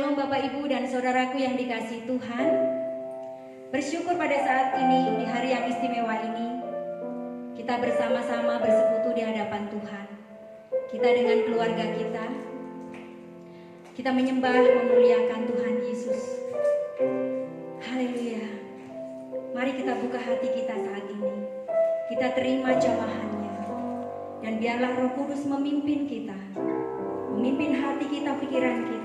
Shalom Bapak Ibu dan Saudaraku yang dikasihi Tuhan. Bersyukur pada saat ini, di hari yang istimewa ini, kita bersama-sama bersekutu di hadapan Tuhan. Kita dengan keluarga kita menyembah, memuliakan Tuhan Yesus. Haleluya. Mari kita buka hati kita saat ini. Kita terima jamahannya. Dan biarlah Roh Kudus memimpin kita. Memimpin hati kita, pikiran kita.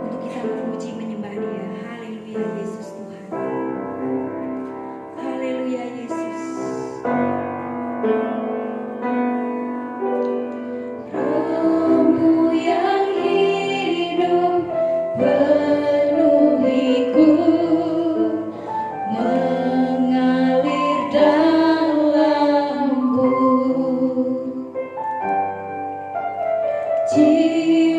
Untuk kita memuji, menyembah Dia. Haleluya Yesus Tuhan. Haleluya Yesus. Roh-Mu yang hidup penuhiku, mengalir dalamku. Jiwa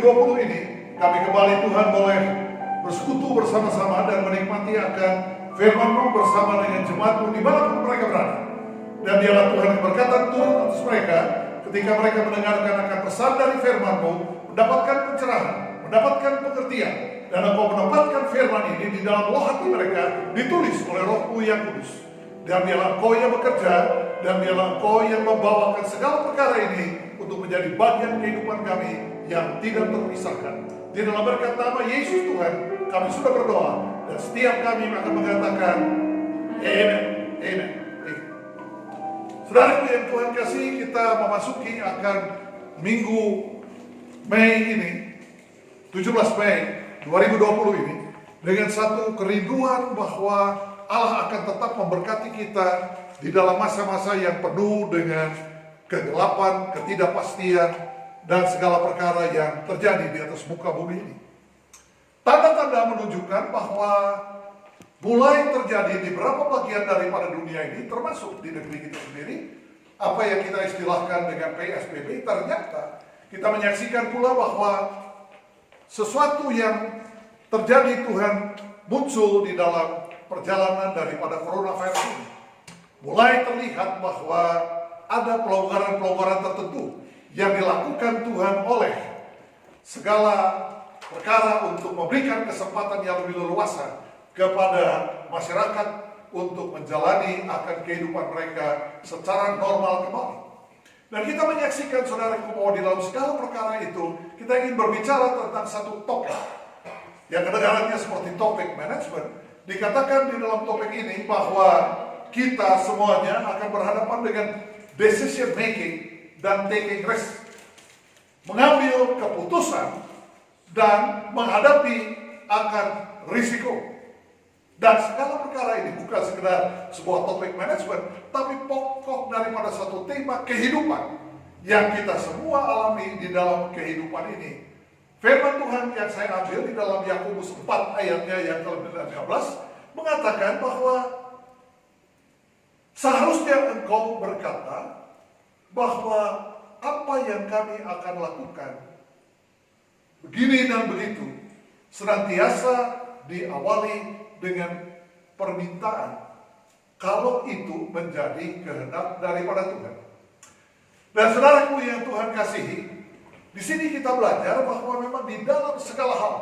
2020 ini kami kembali Tuhan boleh bersekutu bersama-sama dan menikmati akan firman-Mu bersama dengan jemaat-Mu dimanapun mereka berada. Dan biarlah Tuhan yang berkata turun atas mereka ketika mereka mendengarkan akan pesan dari firman-Mu, mendapatkan pencerahan, mendapatkan pengertian, dan Engkau menempatkan firman ini di dalam loh hati mereka, ditulis oleh Roh-Mu yang kudus. Dan biarlah Engkau yang bekerja, dan biarlah Engkau yang membawakan segala perkara ini untuk menjadi bagian kehidupan kami yang tidak terpisahkan. Di dalam berkat nama Yesus Tuhan, kami sudah berdoa, dan setiap kami akan mengatakan, Amen, Amen. Saudaraku yang Tuhan kasih, kita memasuki akan minggu Mei ini, 17 Mei 2020 ini, dengan satu kerinduan bahwa Allah akan tetap memberkati kita di dalam masa-masa yang penuh dengan kegelapan, ketidakpastian, dan segala perkara yang terjadi di atas muka bumi ini. Tanda-tanda menunjukkan bahwa mulai terjadi di beberapa bagian daripada dunia ini, termasuk di negeri kita sendiri, apa yang kita istilahkan dengan PSBB, ternyata kita menyaksikan pula bahwa sesuatu yang terjadi Tuhan muncul di dalam perjalanan daripada coronavirus ini. Mulai terlihat bahwa ada pelonggaran-pelonggaran tertentu yang dilakukan Tuhan oleh segala perkara untuk memberikan kesempatan yang lebih leluasa kepada masyarakat untuk menjalani akan kehidupan mereka secara normal kembali. Dan kita menyaksikan saudaraku bahwa di dalam segala perkara itu kita ingin berbicara tentang satu topik yang kedengarannya seperti topik manajemen. Dikatakan di dalam topik ini bahwa kita semuanya akan berhadapan dengan decision making dan taking risk, mengambil keputusan dan menghadapi akan risiko. Dan segala perkara ini bukan sekedar sebuah topik manajemen, tapi pokok daripada satu tema kehidupan yang kita semua alami di dalam kehidupan ini. Firman Tuhan yang saya ambil di dalam Yakobus 4 ayatnya yang ke-15 mengatakan bahwa seharusnya engkau berkata bahwa apa yang kami akan lakukan begini dan begitu senantiasa diawali dengan permintaan kalau itu menjadi kehendak daripada Tuhan. Dan saudaraku yang Tuhan kasihi, di sini kita belajar bahwa memang di dalam segala hal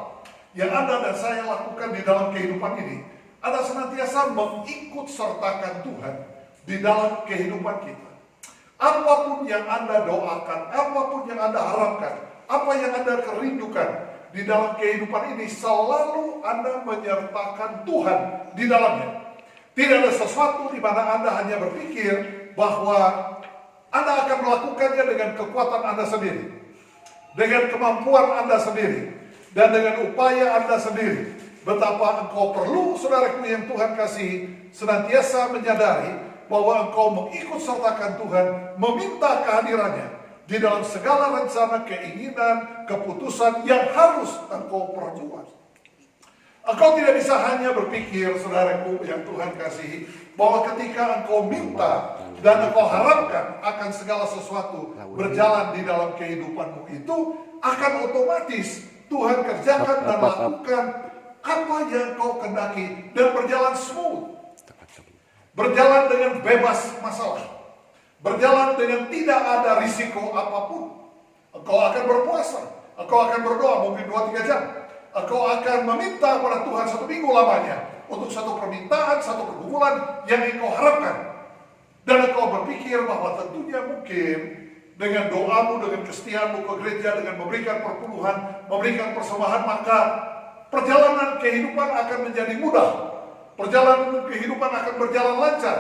yang Anda dan saya lakukan di dalam kehidupan ini, Anda senantiasa mengikut sertakan Tuhan di dalam kehidupan kita. Apapun yang Anda doakan, apapun yang Anda harapkan, apa yang Anda kerindukan di dalam kehidupan ini, selalu Anda menyertakan Tuhan di dalamnya. Tidak ada sesuatu di mana Anda hanya berpikir bahwa Anda akan melakukannya dengan kekuatan Anda sendiri, dengan kemampuan Anda sendiri, dan dengan upaya Anda sendiri. Betapa engkau perlu, saudaraku yang Tuhan kasih, senantiasa menyadari bahwa engkau mengikut sertakan Tuhan, meminta kehadirannya di dalam segala rencana, keinginan, keputusan yang harus engkau perbuat. Engkau tidak bisa hanya berpikir, saudaraku yang Tuhan kasih, bahwa ketika engkau minta dan engkau harapkan akan segala sesuatu berjalan di dalam kehidupanmu itu, akan otomatis Tuhan kerjakan dan lakukan apa yang kau kehendaki dan berjalan smooth, berjalan dengan bebas masalah, berjalan dengan tidak ada risiko apapun. Engkau akan berpuasa, engkau akan berdoa mungkin 2-3 jam, engkau akan meminta kepada Tuhan 1 minggu lamanya untuk satu permintaan, satu pergumulan yang engkau harapkan. Dan engkau berpikir bahwa tentunya mungkin dengan doamu, dengan kesetiaanmu ke gereja, dengan memberikan perpuluhan, memberikan persembahan, maka perjalanan kehidupan akan menjadi mudah. Perjalanan kehidupan akan berjalan lancar.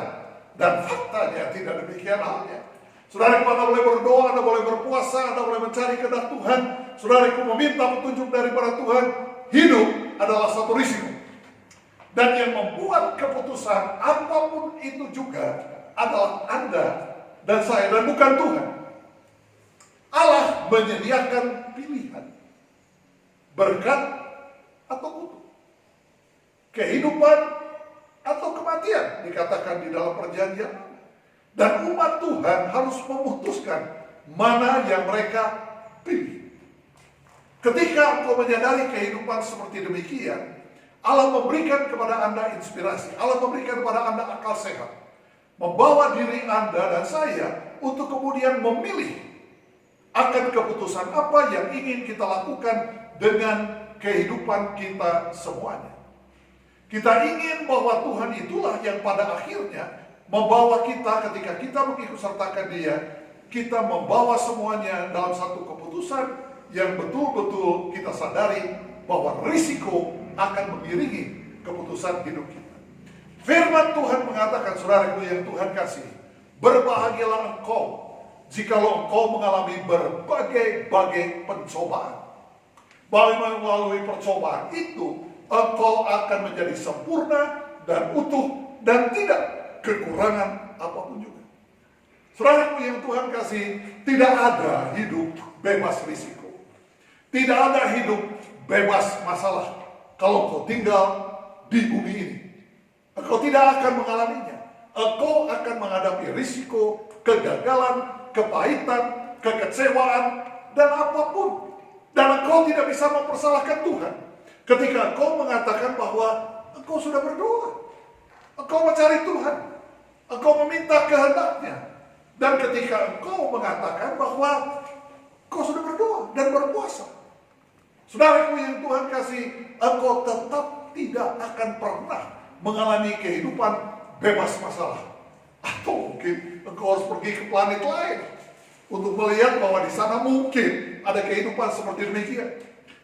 Dan faktanya tidak demikian halnya. Saudaraku, Anda boleh berdoa, Anda boleh berpuasa, Anda boleh mencari kehendak Tuhan. Saudaraku, meminta petunjuk daripada Tuhan. Hidup adalah satu risiko. Dan yang membuat keputusan apapun itu juga adalah Anda dan saya, dan bukan Tuhan. Allah menyediakan pilihan, berkat atau kutuk, kehidupan atau kematian, dikatakan di dalam perjanjian. Dan umat Tuhan harus memutuskan mana yang mereka pilih. Ketika engkau menyadari kehidupan seperti demikian, Allah memberikan kepada Anda inspirasi, Allah memberikan kepada Anda akal sehat, membawa diri Anda dan saya untuk kemudian memilih akan keputusan apa yang ingin kita lakukan dengan kehidupan kita semuanya. Kita ingin bahwa Tuhan itulah yang pada akhirnya membawa kita ketika kita mengikut sertakan Dia, kita membawa semuanya dalam satu keputusan yang betul-betul kita sadari bahwa risiko akan mengiringi keputusan hidup kita. Firman Tuhan mengatakan, saudaraku yang Tuhan kasih, berbahagialah engkau jikalau engkau mengalami berbagai-bagai pencobaan. Melalui percobaan itu, engkau akan menjadi sempurna dan utuh dan tidak kekurangan apapun juga. Saudaraku yang Tuhan kasih, tidak ada hidup bebas risiko. Tidak ada hidup bebas masalah kalau engkau tinggal di bumi ini. Engkau tidak akan mengalaminya. Engkau akan menghadapi risiko, kegagalan, kepahitan, kekecewaan, dan apapun. Dan engkau tidak bisa mempersalahkan Tuhan ketika engkau mengatakan bahwa engkau sudah berdoa, engkau mencari Tuhan, engkau meminta kehendaknya. Dan ketika engkau mengatakan bahwa engkau sudah berdoa dan berpuasa, saudaraku yang Tuhan kasih, engkau tetap tidak akan pernah mengalami kehidupan bebas masalah. Atau mungkin engkau harus pergi ke planet lain untuk melihat bahwa di sana mungkin ada kehidupan seperti demikian.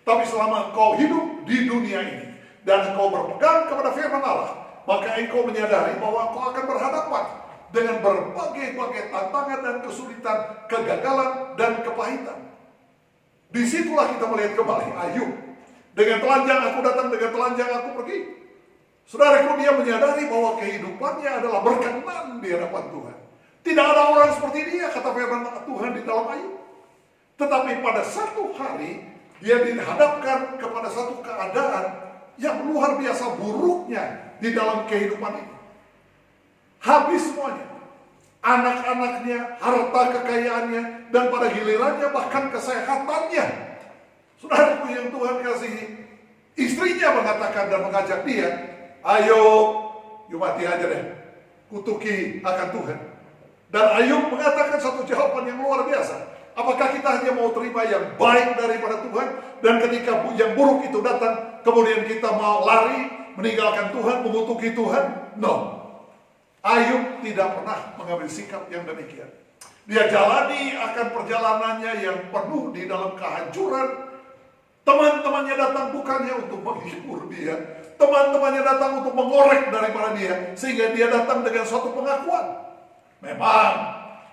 Tapi selama engkau hidup di dunia ini dan engkau berpegang kepada firman Allah, maka engkau menyadari bahwa engkau akan berhadapan dengan berbagai-bagai tantangan dan kesulitan, kegagalan dan kepahitan. Disitulah kita melihat kembali Ayub. Dengan telanjang aku datang, dengan telanjang aku pergi. Saudaraku, dia menyadari bahwa kehidupannya adalah berkenan di hadapan Tuhan. Tidak ada orang seperti dia, kata firman Tuhan di dalam Ayub. Tetapi pada satu hari, dia dihadapkan kepada satu keadaan yang luar biasa buruknya di dalam kehidupan ini. Habis semuanya. Anak-anaknya, harta kekayaannya, dan pada gilirannya bahkan kesehatannya. Saudaraku yang Tuhan kasihi, istrinya mengatakan dan mengajak dia, ayo, you mati aja deh, kutuki akan Tuhan. Dan Ayub mengatakan satu jawaban yang luar biasa. Apakah kita hanya mau terima yang baik daripada Tuhan, dan ketika yang buruk itu datang, kemudian kita mau lari, meninggalkan Tuhan, mengutuki Tuhan? No. Ayub tidak pernah mengambil sikap yang demikian. Dia jalani akan perjalanannya yang penuh di dalam kehancuran. Teman-temannya datang bukannya untuk menghibur dia, teman-temannya datang untuk mengorek daripada dia, sehingga dia datang dengan suatu pengakuan. Memang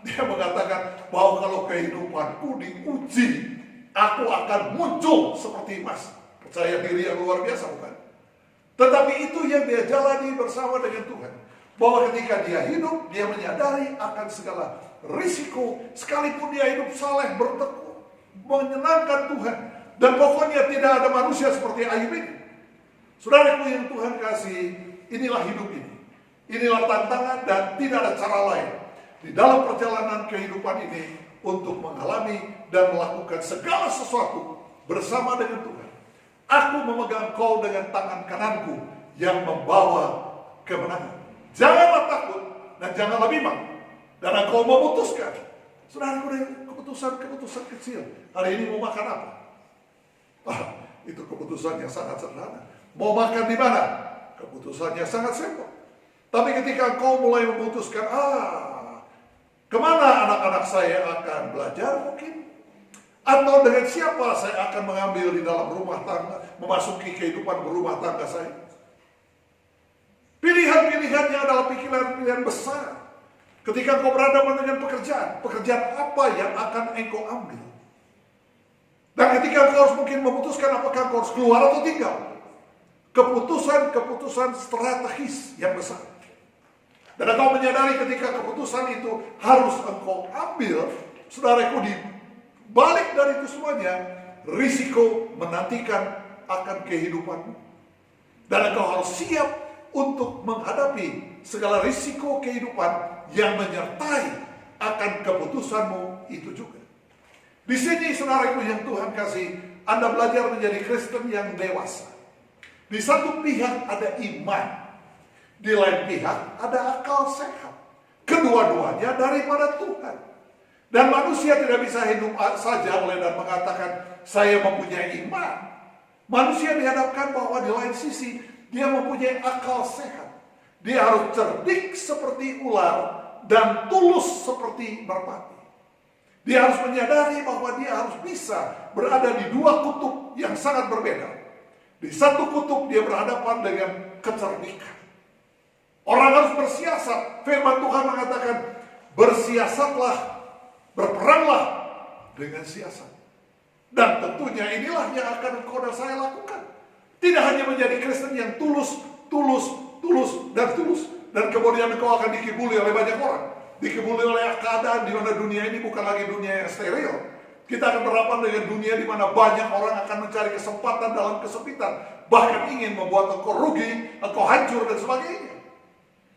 dia mengatakan bahwa kalau kehidupanku diuji, aku akan muncul seperti emas. Percaya diri yang luar biasa, bukan? Tetapi itu yang dia jalani bersama dengan Tuhan. Bahwa ketika dia hidup, dia menyadari akan segala risiko, sekalipun dia hidup saleh, bertekun, menyenangkan Tuhan. Dan pokoknya tidak ada manusia seperti Ayub ini. Saudaraku yang Tuhan kasih, inilah hidup ini. Inilah tantangan dan tidak ada cara lain di dalam perjalanan kehidupan ini untuk mengalami dan melakukan segala sesuatu bersama dengan Tuhan. Aku memegang kau dengan tangan kananku yang membawa kemenangan. Janganlah takut dan janganlah bimbang. Dan engkau memutuskan. Saudaraku, keputusan-keputusan kecil. Hari ini mau makan apa? Itu keputusan yang sangat sederhana. Mau makan di mana? Keputusannya sangat simpel. Tapi ketika engkau mulai memutuskan, kemana anak-anak saya akan belajar mungkin? Atau dengan siapa saya akan mengambil di dalam rumah tangga, memasuki kehidupan berumah tangga saya? Pilihan-pilihannya adalah pilihan-pilihan besar. Ketika engkau berhadapan dengan pekerjaan apa yang akan engkau ambil? Dan ketika engkau harus mungkin memutuskan apakah engkau harus keluar atau tinggal. Keputusan-keputusan strategis yang besar. Dan engkau menyadari ketika keputusan itu harus engkau ambil, saudaraku, di balik dari itu semuanya, risiko menantikan akan kehidupanmu. Dan engkau harus siap untuk menghadapi segala risiko kehidupan yang menyertai akan keputusanmu itu juga. Di sini, saudaraku yang Tuhan kasih, Anda belajar menjadi Kristen yang dewasa. Di satu pihak ada iman, di lain pihak ada akal sehat. Kedua-duanya daripada Tuhan. Dan manusia tidak bisa hidup saja oleh dan mengatakan, saya mempunyai iman. Manusia dihadapkan bahwa di lain sisi, dia mempunyai akal sehat. Dia harus cerdik seperti ular dan tulus seperti merpati. Dia harus menyadari bahwa dia harus bisa berada di dua kutub yang sangat berbeda. Di satu kutub dia berhadapan dengan kecerdikan. Orang harus bersiasat. Firman Tuhan mengatakan, bersiasatlah, berperanglah dengan siasat. Dan tentunya inilah yang akan engkau dan saya lakukan. Tidak hanya menjadi Kristen yang tulus, dan kemudian engkau akan dikibuli oleh banyak orang. Dikibuli oleh keadaan di mana dunia ini bukan lagi dunia yang steril. Kita akan berhadapan dengan dunia di mana banyak orang akan mencari kesempatan dalam kesempitan. Bahkan ingin membuat engkau rugi, engkau hancur dan sebagainya.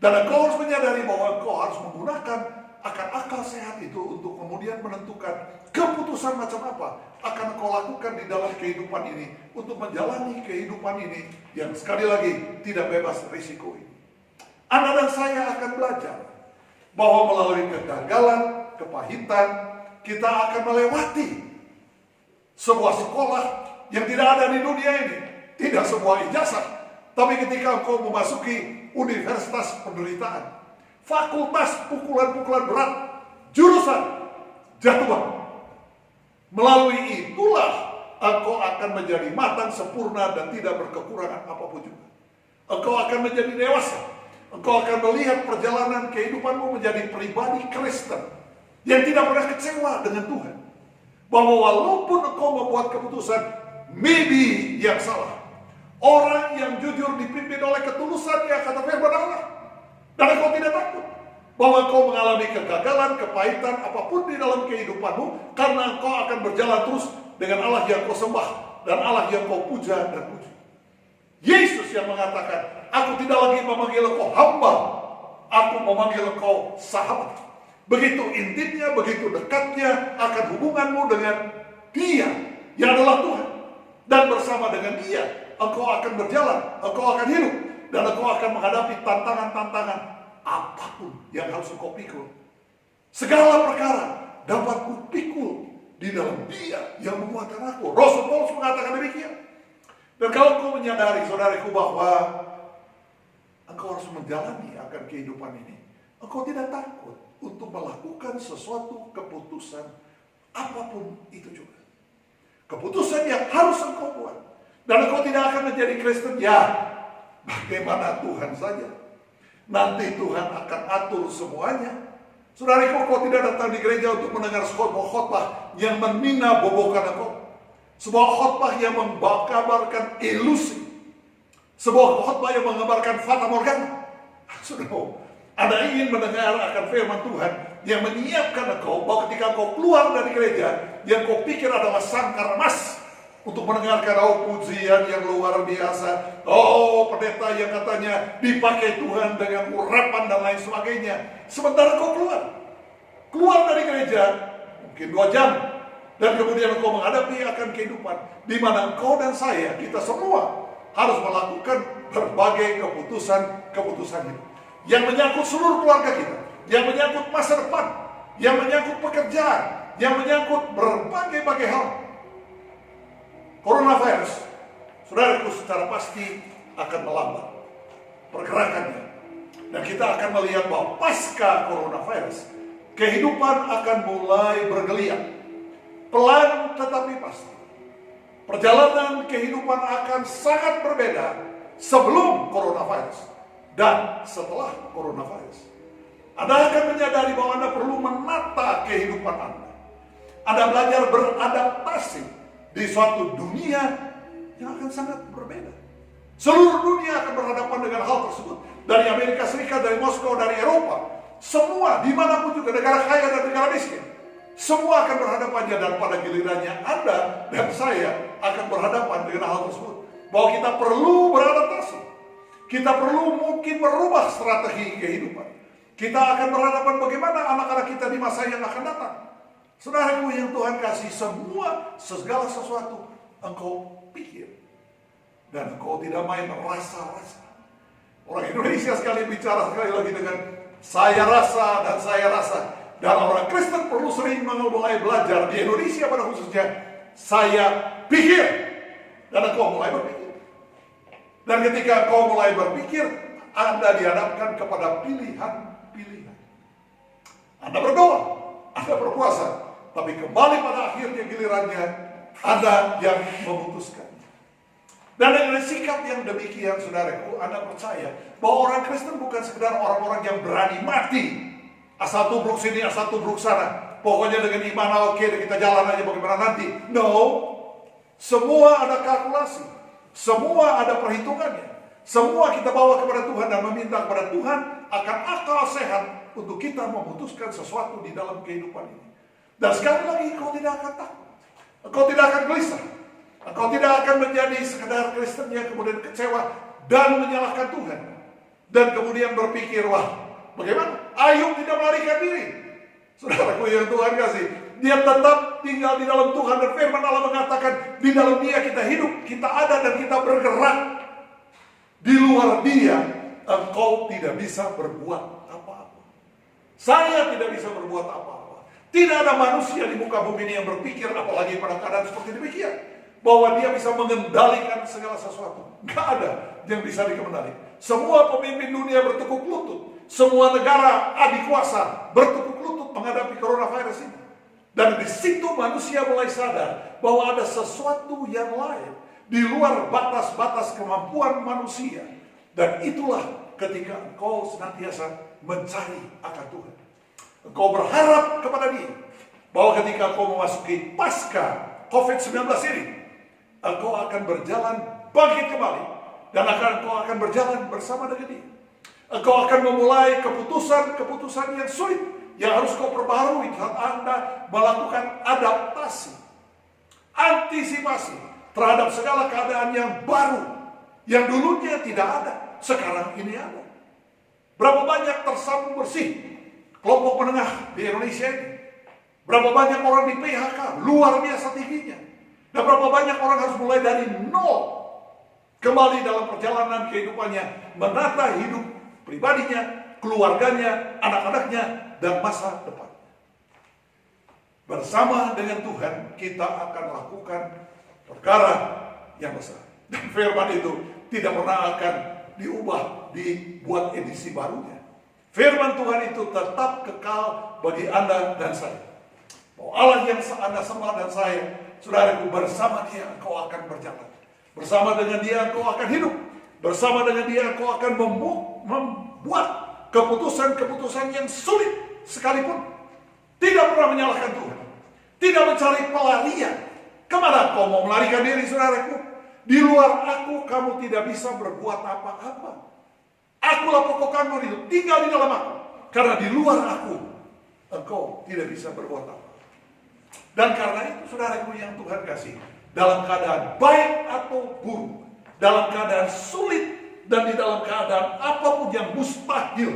Dan engkau harus menyadari bahwa engkau harus menggunakan akan akal sehat itu untuk kemudian menentukan keputusan macam apa akan engkau lakukan di dalam kehidupan ini. Untuk menjalani kehidupan ini yang sekali lagi tidak bebas risiko ini. Anda dan saya akan belajar bahwa melalui kegagalan, kepahitan, kita akan melewati sebuah sekolah yang tidak ada di dunia ini. Tidak sebuah ijazah, tapi ketika engkau memasuki universitas penderitaan, fakultas pukulan-pukulan berat, jurusan jatuh. Melalui itulah engkau akan menjadi matang, sempurna, dan tidak berkekurangan apapun juga. Engkau akan menjadi dewasa. Engkau akan melihat perjalanan kehidupanmu menjadi pribadi Kristen yang tidak pernah kecewa dengan Tuhan. Bahwa walaupun engkau membuat keputusan maybe yang salah, orang yang jujur dipimpin oleh ketulusan yang kata firman Allah. Dan engkau tidak takut bahwa engkau mengalami kegagalan, kepahitan apapun di dalam kehidupanmu, karena engkau akan berjalan terus dengan Allah yang kau sembah dan Allah yang kau puja dan puji. Yesus yang mengatakan, aku tidak lagi memanggil engkau hamba, aku memanggil engkau sahabat. Begitu intimnya, begitu dekatnya akan hubunganmu dengan Dia yang adalah Tuhan. Dan bersama dengan Dia, engkau akan berjalan, engkau akan hidup, dan engkau akan menghadapi tantangan-tantangan apapun yang harus engkau pikul. Segala perkara dapat kupikul di dalam Dia yang menguatkan aku. Rasul Paulus mengatakan demikian. Dan kalau engkau menyadari, saudaraku, bahwa engkau harus menjalani akan kehidupan ini, engkau tidak takut untuk melakukan sesuatu keputusan apapun itu juga. Keputusan yang harus engkau buat. Dan engkau tidak akan menjadi Kristen, ya bagaimana Tuhan saja. Nanti Tuhan akan atur semuanya. Saudaraku, kau tidak datang di gereja untuk mendengar sebuah khotbah yang menghina bobokan engkau. Sebuah khotbah yang menggambarkan ilusi. Sebuah khotbah yang menggambarkan fata morgana. Saudara, Anda ingin mendengar akan firman Tuhan yang menyiapkan engkau bahwa ketika engkau keluar dari gereja, yang kau pikir adalah sangkar emas untuk mendengarkan pujian yang luar biasa. Pendeta yang katanya dipakai Tuhan dengan urapan dan lain sebagainya. Sementara kau keluar dari gereja, mungkin 2 jam, dan kemudian engkau menghadapi akan kehidupan di mana engkau dan saya, kita semua harus melakukan berbagai keputusan hidup yang menyangkut seluruh keluarga kita, yang menyangkut masa depan, yang menyangkut pekerjaan, yang menyangkut berbagai hal. Coronavirus, saudaraku, secara pasti akan melambat pergerakannya. Dan kita akan melihat bahwa pasca coronavirus, kehidupan akan mulai bergeliat. Pelan tetapi pasti. Perjalanan kehidupan akan sangat berbeda sebelum coronavirus dan setelah coronavirus. Anda akan menyadari bahwa Anda perlu menata kehidupan Anda. Anda belajar beradaptasi di suatu dunia yang akan sangat berbeda. Seluruh dunia akan berhadapan dengan hal tersebut. Dari Amerika Serikat, dari Moskow, dari Eropa. Semua, dimanapun juga, negara kaya dan negara miskin. Semua akan berhadapannya, dan pada gilirannya Anda dan saya akan berhadapan dengan hal tersebut. Bahwa kita perlu beradaptasi. Kita perlu mungkin merubah strategi kehidupan. Kita akan berhadapan bagaimana anak-anak kita di masa yang akan datang. Saudaraku yang Tuhan kasih, segala sesuatu engkau pikir. Dan engkau tidak main rasa-rasa. Orang Indonesia sekali bicara sekali lagi dengan saya rasa dan saya rasa. Dan orang Kristen perlu sering mulai belajar di Indonesia pada khususnya, saya pikir. Dan engkau mulai berpikir. Dan ketika engkau mulai berpikir, Anda dihadapkan kepada pilihan-pilihan. Anda berdoa, Anda berpuasa, tapi kembali pada akhirnya gilirannya Anda yang memutuskan. Dan dengan sikap yang demikian, saudaraku, Anda percaya bahwa orang Kristen bukan sekedar orang-orang yang berani mati. Asal tubruk sini, asal tubruk sana. Pokoknya dengan iman oke, kita jalan aja bagaimana nanti. No, semua ada kalkulasi. Semua ada perhitungannya. Semua kita bawa kepada Tuhan dan meminta kepada Tuhan akan akal sehat untuk kita memutuskan sesuatu di dalam kehidupan ini. Dan sekali lagi, engkau tidak akan takut. Engkau tidak akan gelisah. Engkau tidak akan menjadi sekedar Kristen yang kemudian kecewa dan menyalahkan Tuhan. Dan kemudian berpikir, wah, bagaimana? Ayub tidak melarikan diri. Saudaraku yang Tuhan kasih, dia tetap tinggal di dalam Tuhan. Dan firman Allah mengatakan, di dalam Dia kita hidup, kita ada dan kita bergerak. Di luar Dia, engkau tidak bisa berbuat apa-apa. Saya tidak bisa berbuat apa-apa. Tidak ada manusia di muka bumi ini yang berpikir, apalagi pada keadaan seperti demikian, bahwa dia bisa mengendalikan segala sesuatu. Gak ada yang bisa dikendalikan. Semua pemimpin dunia bertekuk lutut. Semua negara adik kuasa bertekuk lutut menghadapi coronavirus ini. Dan di situ manusia mulai sadar bahwa ada sesuatu yang lain di luar batas-batas kemampuan manusia. Dan itulah ketika engkau senantiasa mencari akan Tuhan. Engkau berharap kepada Dia bahwa ketika engkau memasuki pasca COVID-19 ini, engkau akan berjalan bangkit kembali. Dan engkau akan berjalan bersama dengan Dia. Engkau akan memulai keputusan-keputusan yang sulit, yang harus kau perbaharui saat Anda melakukan adaptasi, antisipasi terhadap segala keadaan yang baru, yang dulunya tidak ada, sekarang ini ada. Berapa banyak tersambung bersih kelompok menengah di Indonesia ini? Berapa banyak orang di PHK, luar biasa tingginya. Dan berapa banyak orang harus mulai dari nol, kembali dalam perjalanan kehidupannya, menata hidup pribadinya, keluarganya, anak-anaknya, dan masa depan. Bersama dengan Tuhan, kita akan lakukan perkara yang besar. Dan firman itu tidak pernah akan diubah, dibuat edisi barunya. Firman Tuhan itu tetap kekal bagi Anda dan saya. Bahwa Allah yang Anda sembah dan saya, saudaraku, bersama Dia engkau akan berjalan. Bersama dengan Dia engkau akan hidup. Bersama dengan Dia engkau akan membuat keputusan-keputusan yang sulit sekalipun. Tidak pernah menyalahkan Tuhan. Tidak mencari pelarian. Kemana kau mau melarikan diri, saudaraku? Di luar aku, kamu tidak bisa berbuat apa-apa. Akulah pokok kandung itu, tinggal di dalam aku. Karena di luar aku, engkau tidak bisa berbuat apa. Dan karena itu, saudaraku yang Tuhan kasih, dalam keadaan baik atau buruk, dalam keadaan sulit, dan di dalam keadaan apapun yang mustahil,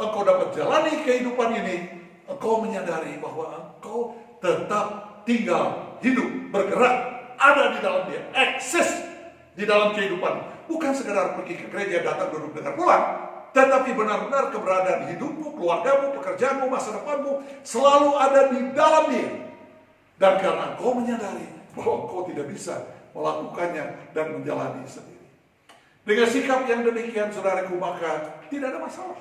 engkau dapat jalani kehidupan ini, engkau menyadari bahwa engkau tetap tinggal, hidup, bergerak, ada di dalam Dia, eksis di dalam kehidupan. Bukan sekedar pergi ke gereja, datang, duduk, dengar, pulang, tetapi benar-benar keberadaan hidupmu, keluargamu, pekerjaanmu, masa depanmu selalu ada di dalam Dia. Dan karena engkau menyadari bahwa engkau tidak bisa melakukannya dan menjalani sendiri. Dengan sikap yang demikian, saudaraku, maka tidak ada masalah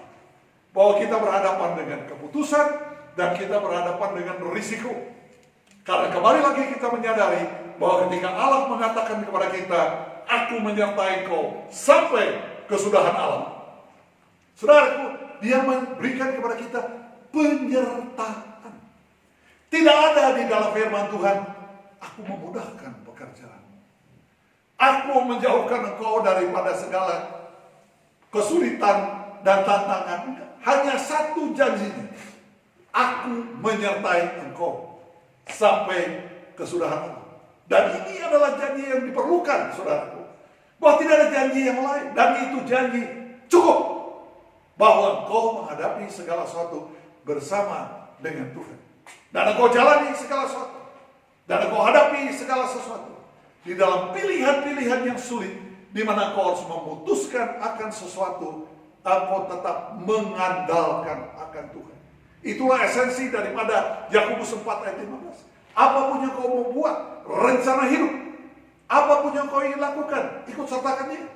bahwa kita berhadapan dengan keputusan dan kita berhadapan dengan risiko. Karena kembali lagi kita menyadari bahwa ketika Allah mengatakan kepada kita, aku menyertai kau sampai kesudahan alam. Saudaraku, Dia memberikan kepada kita penyertaan. Tidak ada di dalam firman Tuhan, aku memudahkan pekerjaan. Aku menjauhkan engkau daripada segala kesulitan dan tantangan. Hanya satu janjinya, aku menyertai engkau sampai kesudahan alam. Dan ini adalah janji yang diperlukan, saudaraku. Bahwa tidak ada janji yang lain. Dan itu janji cukup. Bahwa engkau menghadapi segala sesuatu bersama dengan Tuhan. Dan engkau jalani segala sesuatu. Dan engkau hadapi segala sesuatu. di dalam pilihan-pilihan yang sulit, di mana kau harus memutuskan akan sesuatu, kau tetap mengandalkan akan Tuhan. Itulah esensi daripada Yakobus 4 ayat 15. Apapun yang kau mau buat, rencana hidup, apapun yang kau ingin lakukan, ikut sertakan dia.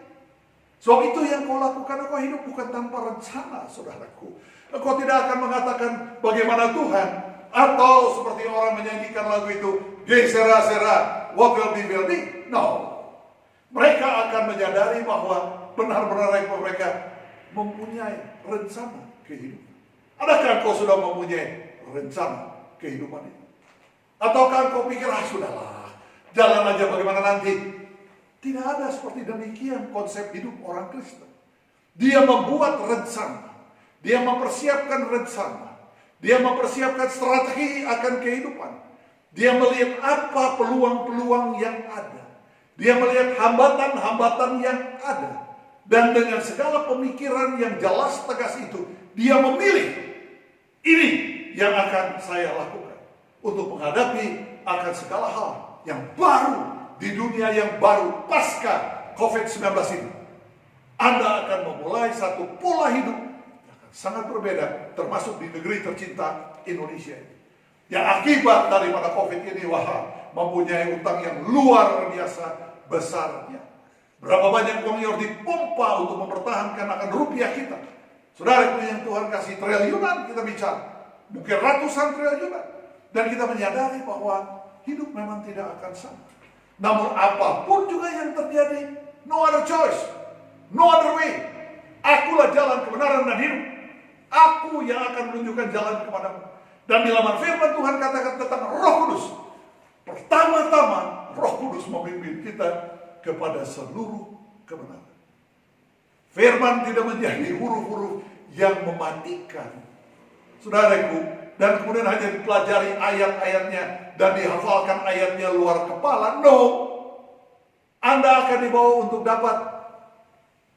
Sebab itu yang kau lakukan, kau hidup bukan tanpa rencana, saudaraku. Kau tidak akan mengatakan bagaimana Tuhan, atau seperti orang menyanyikan lagu itu, "Ge sera sera, what will be. No. Mereka akan menyadari bahwa benar-benar mereka mempunyai rencana kehidupan. Adakah kau sudah mempunyai rencana kehidupan itu? Ataukah kau pikir, sudahlah, jalan aja bagaimana nanti? Tidak ada seperti demikian konsep hidup orang Kristen. Dia membuat rencana. Dia mempersiapkan rencana. Dia mempersiapkan strategi akan kehidupan. Dia melihat apa peluang-peluang yang ada. Dia melihat hambatan-hambatan yang ada. Dan dengan segala pemikiran yang jelas tegas itu, dia memilih, ini yang akan saya lakukan untuk menghadapi akan segala hal yang baru di dunia yang baru pasca COVID-19 ini. Anda akan memulai satu pola hidup yang akan sangat berbeda, termasuk di negeri tercinta Indonesia ini. Yang akibat daripada COVID ini, mempunyai utang yang luar biasa besarnya. Berapa banyak uang yang dipompa untuk mempertahankan akan rupiah kita. Saudara yang Tuhan kasih triliunan kita bicara, mungkin ratusan triliunan. Dan kita menyadari bahwa hidup memang tidak akan sama. Namun apapun juga yang terjadi, no other choice, no other way. Akulah jalan kebenaran dan hidup. Aku yang akan menunjukkan jalan kepadamu. Dan di laman firman Tuhan katakan tentang Roh Kudus. Pertama-tama Roh Kudus memimpin kita kepada seluruh kebenaran. Firman tidak menjadi huruf-huruf yang mematikan, saudaraku, dan kemudian hanya dipelajari ayat-ayatnya dan dihafalkan ayatnya luar kepala. No, Anda akan dibawa untuk dapat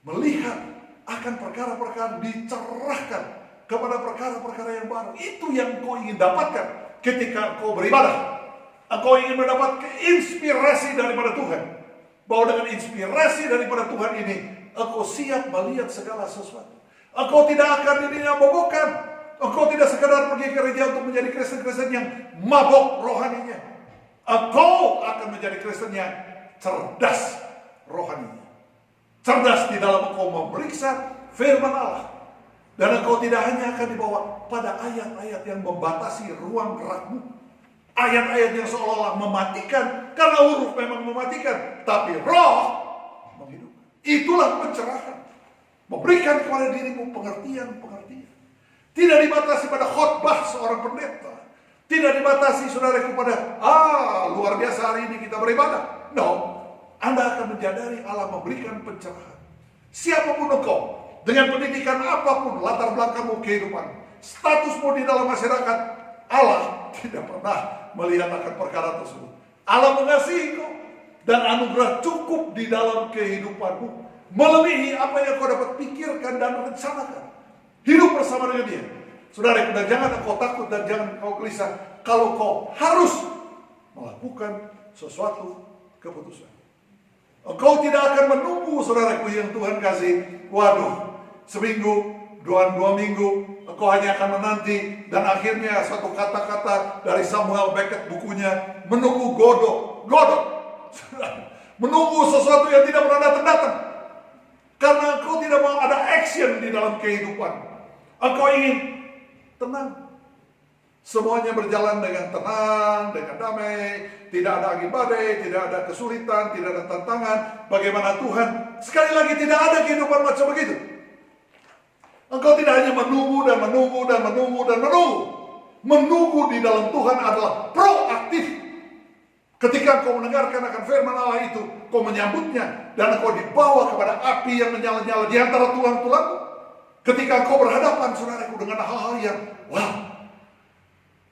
melihat akan perkara-perkara, dicerahkan kepada perkara-perkara yang baru. Itu yang kau ingin dapatkan ketika kau beribadah. Kau ingin mendapat inspirasi daripada Tuhan. Bahwa dengan inspirasi daripada Tuhan ini, engkau siap melihat segala sesuatu. Engkau tidak akan ini mabokkan. Engkau tidak sekadar pergi ke gereja untuk menjadi Kristen-Kristen yang mabok rohaninya. Engkau akan menjadi Kristen yang cerdas rohaninya. Cerdas di dalam engkau memeriksa firman Allah. Dan engkau tidak hanya akan dibawa pada ayat-ayat yang membatasi ruang gerakmu. Ayat-ayat yang seolah-olah mematikan, karena huruf memang mematikan, tapi roh menghidupkan. Itulah pencerahan. Memberikan kepada dirimu pengertian-pengertian. Tidak dibatasi pada khotbah seorang pendeta. Tidak dibatasi saudaraku pada, luar biasa hari ini kita beribadah. No, Anda akan menyadari Allah memberikan pencerahan. Siapapun engkau, dengan pendidikan apapun, latar belakangmu kehidupan, statusmu di dalam masyarakat, Allah tidak pernah melihat akan perkara tersebut. Allah mengasihi kau dan anugerah cukup di dalam kehidupanmu, melebihi apa yang kau dapat pikirkan dan rencanakan. Hidup bersama dengan Dia. Saudara, dan jangan kau takut dan jangan kau gelisah kalau kau harus melakukan sesuatu keputusan. Engkau tidak akan menunggu, saudaraku yang Tuhan kasih, seminggu, dua minggu, engkau hanya akan menanti, dan akhirnya satu kata-kata dari Samuel Beckett bukunya, menunggu godok, menunggu sesuatu yang tidak pernah datang. Karena engkau tidak mau ada action di dalam kehidupan. Engkau ingin tenang. Semuanya berjalan dengan tenang, dengan damai, tidak ada angin badai, tidak ada kesulitan, tidak ada tantangan. Bagaimana Tuhan? Sekali lagi tidak ada kehidupan macam begitu. Engkau tidak hanya menunggu dan menunggu dan menunggu dan menunggu. Menunggu di dalam Tuhan adalah proaktif. Ketika engkau mendengarkan akan firman Allah itu, kau menyambutnya dan engkau dibawa kepada api yang menyala-nyala di antara tulang-tulangmu. Ketika engkau berhadapan, saudaraku, dengan hal-hal yang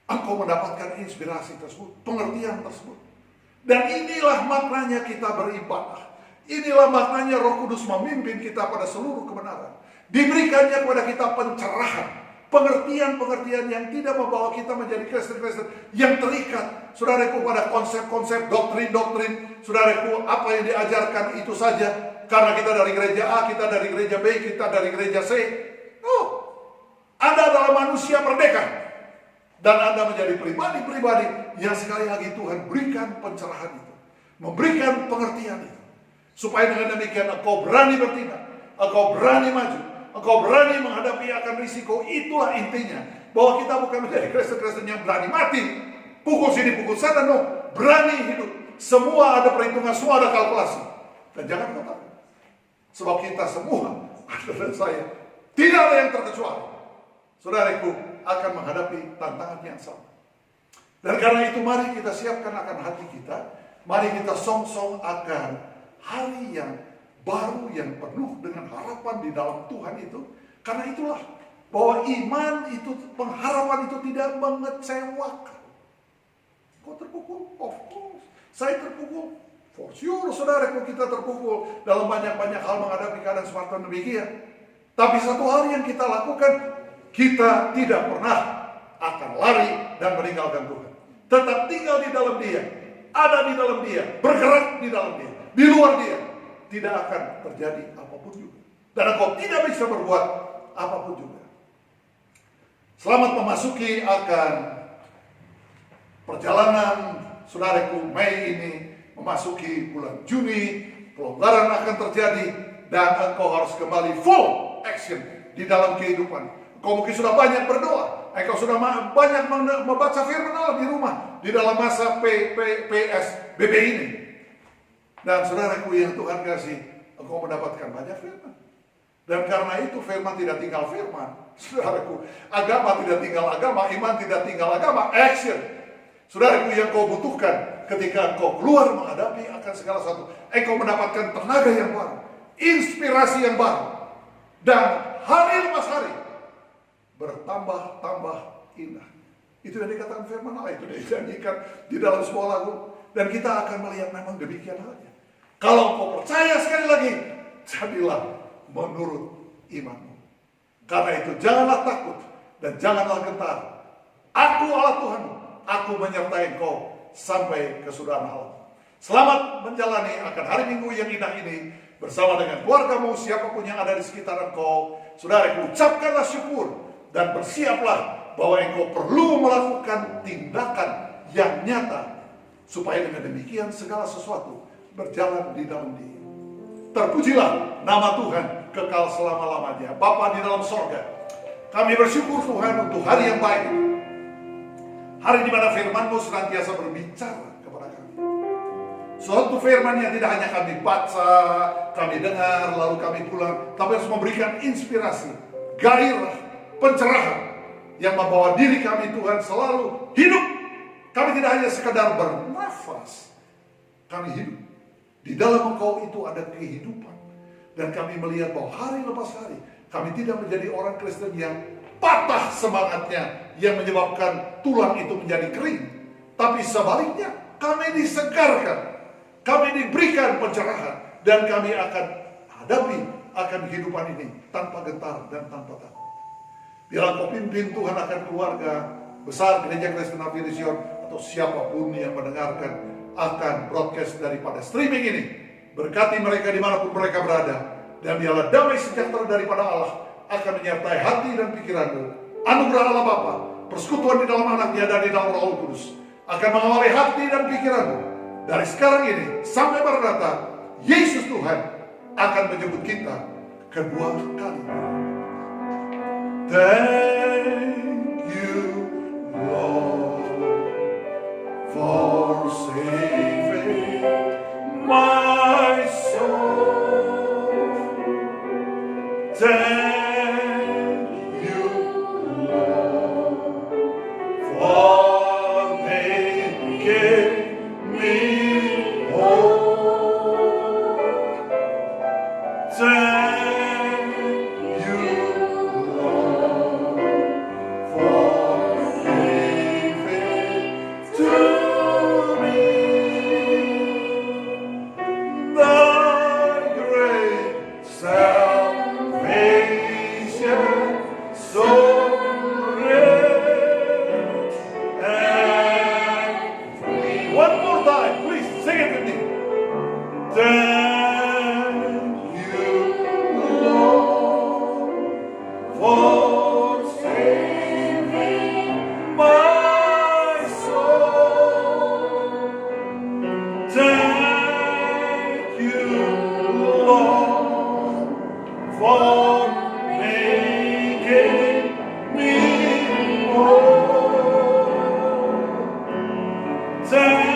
engkau mendapatkan inspirasi tersebut, pengertian tersebut. Dan inilah maknanya kita beribadah. Inilah maknanya Roh Kudus memimpin kita pada seluruh kebenaran. Diberikannya kepada kita pencerahan, pengertian-pengertian yang tidak membawa kita menjadi Kristen-Kristen yang terikat, saudaraku, pada konsep-konsep, doktrin-doktrin, saudaraku, apa yang diajarkan itu saja. Karena kita dari gereja A, kita dari gereja B, kita dari gereja C. Oh, Anda adalah manusia merdeka. Dan Anda menjadi pribadi-pribadi yang sekali lagi Tuhan berikan pencerahan itu, memberikan pengertian itu. Supaya dengan demikian engkau berani bertindak, engkau berani maju, engkau berani menghadapi akan risiko. Itulah intinya. Bahwa kita bukan menjadi Kristen-Kristen yang berani mati, pukul sini, pukul sana, no. Berani hidup. Semua ada perhitungan, semua ada kalkulasi. Dan jangan kau takut. Sebab kita semua, Anda dan saya, tidak ada yang terkecuali. Saudaraku, akan menghadapi tantangan yang sama. Dan karena itu mari kita siapkan akan hati kita. Mari kita song-song akan hari yang baru, yang penuh dengan harapan di dalam Tuhan itu. Karena itulah bahwa iman itu, pengharapan itu tidak mengecewakan. Kau terpukul? Of course. Saya terpukul. For sure, saudaraku, kita terpukul dalam banyak-banyak hal menghadapi keadaan semacam demikian. Tapi satu hal yang kita lakukan, kita tidak pernah akan lari dan meninggalkan Tuhan. Tetap tinggal di dalam Dia, ada di dalam Dia, bergerak di dalam Dia. Di luar Dia tidak akan terjadi apapun juga. Dan engkau tidak bisa berbuat apapun juga. Selamat memasuki akan perjalanan saudaraku Mei ini, memasuki bulan Juni. Pelonggaran akan terjadi dan engkau harus kembali full action di dalam kehidupan. Kau mungkin sudah banyak berdoa, engkau sudah banyak membaca firman Allah di rumah, di dalam masa PSBB ini. Dan saudaraku yang Tuhan kasih, engkau mendapatkan banyak firman. Dan karena itu firman tidak tinggal firman. Saudaraku, agama tidak tinggal agama, iman tidak tinggal agama, action. Saudaraku, yang kau butuhkan ketika engkau keluar menghadapi akan segala sesuatu, engkau mendapatkan tenaga yang baru, inspirasi yang baru. Dan hari lepas hari, bertambah-tambah indah. Itu yang dikatakan firman Allah, itu dijanjikan di dalam sebuah lagu. Dan kita akan melihat memang demikian halnya. Kalau kau percaya sekali lagi, jadilah menurut imanmu. Karena itu janganlah takut dan janganlah gentar. Aku Allah Tuhanmu, aku menyertai engkau sampai kesudahan alam. Selamat menjalani akan hari Minggu yang indah ini bersama dengan keluargamu, siapapun yang ada di sekitar engkau. Saudaraku, ucapkanlah syukur dan bersiaplah bahwa engkau perlu melakukan tindakan yang nyata supaya dengan demikian segala sesuatu berjalan di dalam Dia. Terpujilah nama Tuhan kekal selama-lamanya. Bapa di dalam sorga, kami bersyukur Tuhan untuk hari yang baik, hari di mana firman-Mu senantiasa berbicara kepada kami. Suatu firman yang tidak hanya kami baca, kami dengar, lalu kami pulang, tapi harus memberikan inspirasi, gairah, pencerahan yang membawa diri kami Tuhan selalu hidup. Kami tidak hanya sekadar bernafas, kami hidup. Di dalam Engkau itu ada kehidupan. Dan kami melihat bahwa hari lepas hari kami tidak menjadi orang Kristen yang patah semangatnya, yang menyebabkan tulang itu menjadi kering. Tapi sebaliknya, kami disegarkan, kami diberikan pencerahan, dan kami akan hadapi akan kehidupan ini tanpa gentar dan tanpa takut. Biarlah Kau pimpin Tuhan akan keluarga besar Gereja Kristen Nabi Sion, atau siapapun yang mendengarkan akan broadcast daripada streaming ini. Berkati mereka dimanapun mereka berada. Dan biarlah damai sejahtera daripada Allah akan menyertai hati dan pikiranmu. Anugerah Allah Bapa, persekutuan di dalam Anaknya dan di dalam Roh Kudus akan mengawali hati dan pikiranmu. Dari sekarang ini sampai Maranatha, Yesus Tuhan akan menjemput kita kedua kali. Thank you, Lord, for saving my soul. Thank you, Lord, for making me whole. Thank you, Lord, for giving to me the great salvation. Lord, for making me whole. Thank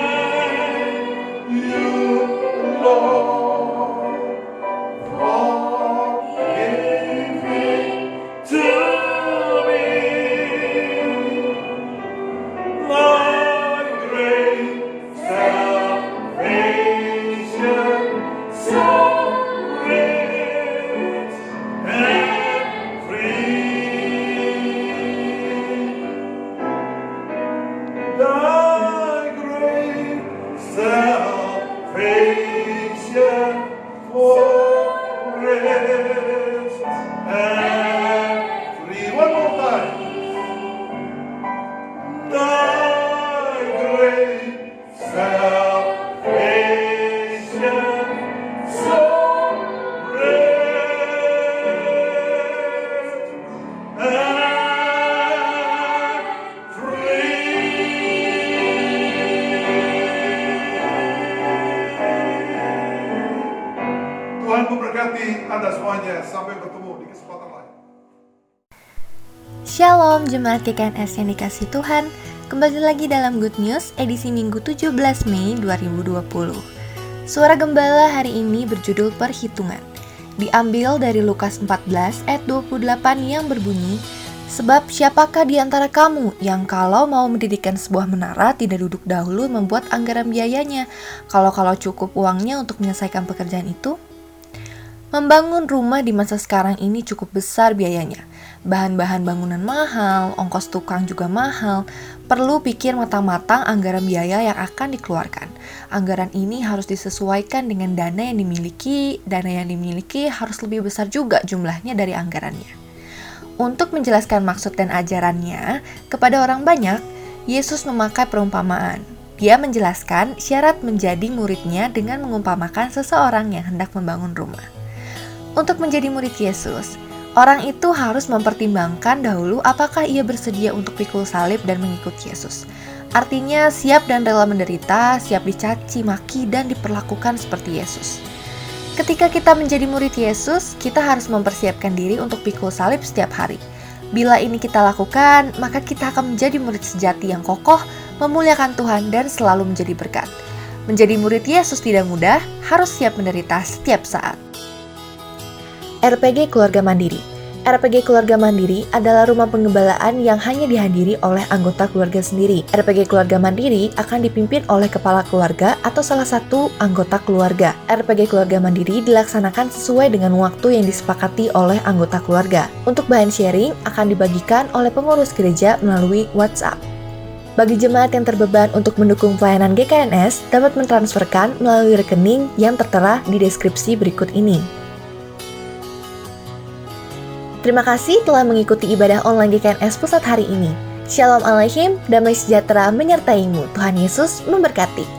you, Lord, for giving to me thy great salvation, so great and free. Thy great salvation, for rest and free. One more time. Thy great salvation, so great and free. Tuhan memberkati Anda semuanya. Sampai bertemu di kesempatan lain. Shalom Jemaat GKNS yang dikasihi Tuhan. Kembali lagi dalam Good News edisi Minggu 17 Mei 2020. Suara Gembala hari ini berjudul Perhitungan. Diambil dari Lukas 14 ayat 28 yang berbunyi, "Sebab siapakah di antara kamu yang kalau mau mendirikan sebuah menara tidak duduk dahulu membuat anggaran biayanya, kalau cukup uangnya untuk menyelesaikan pekerjaan itu?" Membangun rumah di masa sekarang ini cukup besar biayanya. Bahan-bahan bangunan mahal, ongkos tukang juga mahal. Perlu pikir matang-matang anggaran biaya yang akan dikeluarkan. Anggaran ini harus disesuaikan dengan dana yang dimiliki. Dana yang dimiliki harus lebih besar juga jumlahnya dari anggarannya. Untuk menjelaskan maksud dan ajarannya kepada orang banyak, Yesus memakai perumpamaan. Dia menjelaskan syarat menjadi muridnya dengan mengumpamakan seseorang yang hendak membangun rumah. Untuk menjadi murid Yesus, orang itu harus mempertimbangkan dahulu apakah ia bersedia untuk pikul salib dan mengikut Yesus. Artinya siap dan rela menderita, siap dicaci maki dan diperlakukan seperti Yesus. Ketika kita menjadi murid Yesus, kita harus mempersiapkan diri untuk pikul salib setiap hari. Bila ini kita lakukan, maka kita akan menjadi murid sejati yang kokoh, memuliakan Tuhan dan selalu menjadi berkat. Menjadi murid Yesus tidak mudah, harus siap menderita setiap saat. RPG Keluarga Mandiri. RPG Keluarga Mandiri adalah rumah pengembalaan yang hanya dihadiri oleh anggota keluarga sendiri. RPG Keluarga Mandiri akan dipimpin oleh kepala keluarga atau salah satu anggota keluarga. RPG Keluarga Mandiri dilaksanakan sesuai dengan waktu yang disepakati oleh anggota keluarga. Untuk bahan sharing akan dibagikan oleh pengurus gereja melalui WhatsApp. Bagi jemaat yang terbeban untuk mendukung pelayanan GKNS, dapat mentransferkan melalui rekening yang tertera di deskripsi berikut ini. Terima kasih telah mengikuti ibadah online GKNS Pusat hari ini. Shalom Aleichem, damai sejahtera menyertaimu. Tuhan Yesus memberkati.